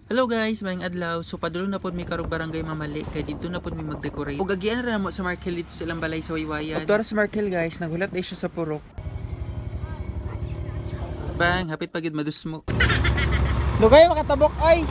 Hello guys, maayong adlaw. So padulong na pod mi karong barangay Mamali kay dito na pod mi mag-decorate. Ug agian ra mo sa Markel dito sa ilang balay sa Waywayan. Ug sa Markel guys, naghulat day siya sa purok. Bang, hapit pagid madusmo. Lugay makatabok ay.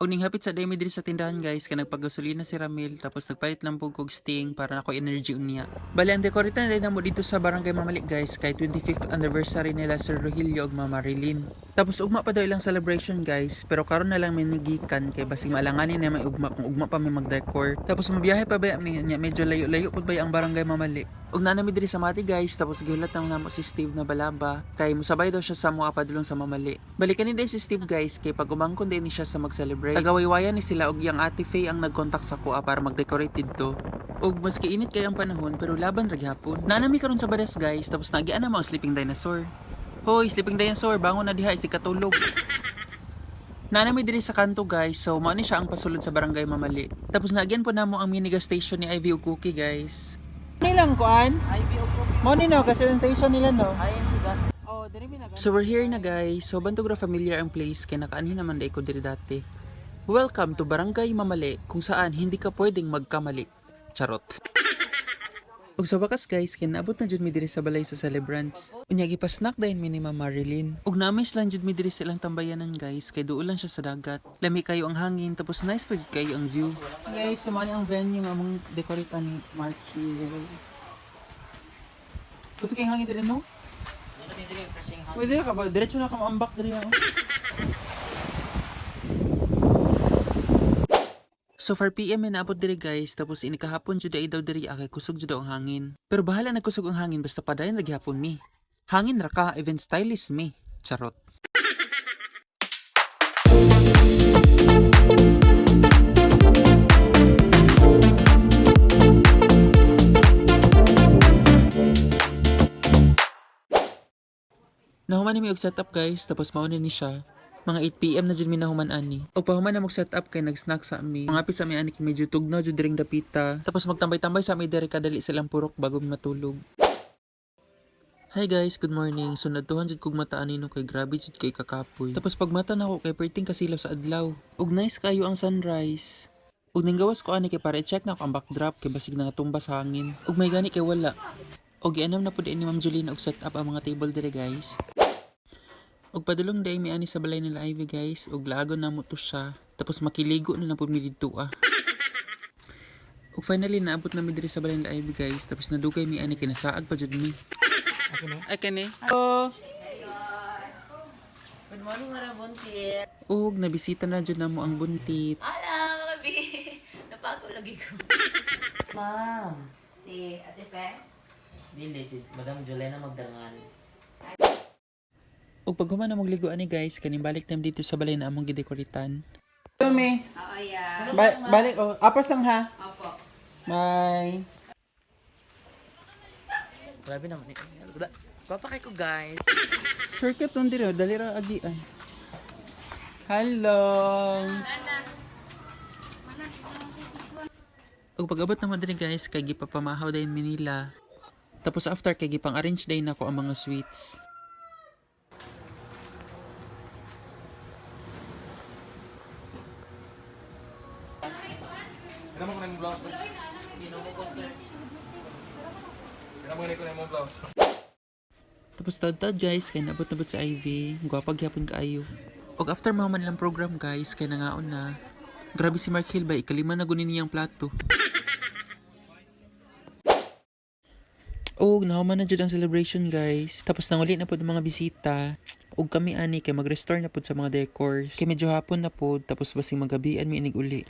Og ning hapit sa demi diri sa tindahan guys, kay nagpagasolina si Ramil tapos nagpalit lang pug kog sting para nako energy unya. Bali ang dekorate na din mo dito sa barangay Mamali guys kay 25th anniversary nila Sir Rogelio ug Mama Marilyn. Tapos ugma pa daw ilang celebration guys, pero karon na lang may nagikan kay basig maalanganin na may ugma kung ugma pa may mag-decor. Tapos mabiyahe pa ba medyo layo-layo pud ba ang barangay Mamali. Ug nanami diri sa Mati guys, tapos gihulat na namo si Steve na balaba kay musabay daw siya sa mga padulong sa Mamali. Balikan ni si Steve guys kay pag umangkon din siya sa mag-celebrate. Tagawaywayan ni sila og iyang Ate Faye ang nag-contact sa kuha para mag-decorate didto. Ug maski init kay ang panahon pero laban ra gyapon. Nanami karon sa badas guys, tapos nagian na mga sleeping dinosaur. Hoy, sleeping dinosaur, bangon na diha si katulog. Nanami diri sa kanto guys, so mao ni siya ang pasulod sa barangay Mamali. Tapos nagian po namo ang mini gas station ni Ivy ug Cookie guys. Nilang kuan? Mo ni no gas station nila no. Oh, diri mi na. So we're here na guys. So bantog ra familiar ang place kay nakaanhin naman dai ko diri dati. Welcome to Barangay Mamali, kung saan hindi ka pwedeng magkamali. Charot. Ug sa wakas guys, kinaabot na jud mi diri sa balay sa celebrants. Unya gipasnack dayon mi ni Mama Marilyn. Ug namis lang jud mi diri sa ilang tambayanan guys, kay duol lang siya sa dagat. Lami kayo ang hangin, tapos nice pa jud kayo ang view. Guys, sumali ang venue nga among decorate ani Marky. Gusto kay hangin diri no? Pwede ka ba? Diretso na ka maambak diri ako. So 4 PM na naabot diri guys, tapos inikahapon jud ay daw diri akay kusog jud ang hangin. Pero bahala nagkusog ang hangin basta padayon ra gyapon mi. Hangin ra ka, event stylist mi. Charot. Nahuman ni mi og setup guys, tapos mauna ni siya. Mga 8 PM na jud mi nahuman ani. O pahuman na mag setup kay nag-snack sa ami. Mangapit sa ami ani kay medyo tugnaw jud diring dapita. Tapos magtambay-tambay sa ami diri kadali silang purok bago mi matulog. Hi guys, good morning. So natuhan jud kog mata ani no kay grabe jud kay kakapoy. Tapos pag mata nako kay perting kasilaw sa adlaw. Ug nice kayo ang sunrise. Ug ning gawas ko ani kay para i-check na ko ang backdrop kay basig na natumba sa hangin. Ug may gani kay wala. Og gianam na pud ni Ma'am Jolene og set up ang mga table dire guys. Og padulong day mi ani sa balay nila Ivy guys, og laagon na mo to siya. Tapos makiligo na pud mi didto ah. Og finally naabot na mi diri sa balay nila Ivy guys, tapos nadugay mi ani kay nasaag pa jud mi. Ako na. Ay kani. Hello. Good morning, mga buntit. Og nabisita na jud namo ang buntit. Ala, mga bi. Napago lagi ko. Ma'am. Si Ate Fe? Dili, si Madam Jolena Magdangan. Og pag human na magligo ani guys, kaning balik time dito sa balay na among gidekoratan. Tumi. Oo, yeah. Balik oh. Apas lang ha. Opo. Bye. Grabe naman eh. Papakay ko guys. Shortcut nun diri, dali ra agian. Hello. Og pag-abot naman din guys, kay gipapamahaw dayon Manila. Tapos after kay gipang-arrange dayon nako ang mga sweets. Kailan mo ko na yung blouse? Kailan mo ko blouse? Tapos tad guys, kay nabot-nabot sa Ivy, gwapag gyapon kaayo. Og after mahuman nilang program guys, kay nangaon na. Grabe si Mark Hill ba, ikalima na gunin niyang plato. Og nahuman na jud ang celebration guys. Tapos nanguli na pud ang mga bisita. Og kami ani kay mag-restore na pud sa mga decors. Kay medyo hapon na pud, tapos basing magabian mi inig uli.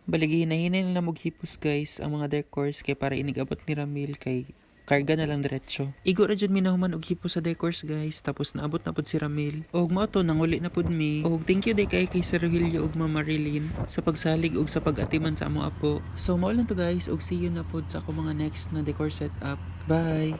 Baligi hinahinay na moghipos guys ang mga decors kay para inigabot ni Ramil kay karga na lang diretso. Igo ra jud mi nahuman og hipos sa decors guys, tapos naabot na pud si Ramil. Og mao to nanguli na pud mi. Og thank you day kay Sir Rogelio ug Mama Marilyn sa pagsalig ug sa pag-atiman sa amo apo. So mao lang to guys, og see you na pud sa ako mga next na decor setup. Bye.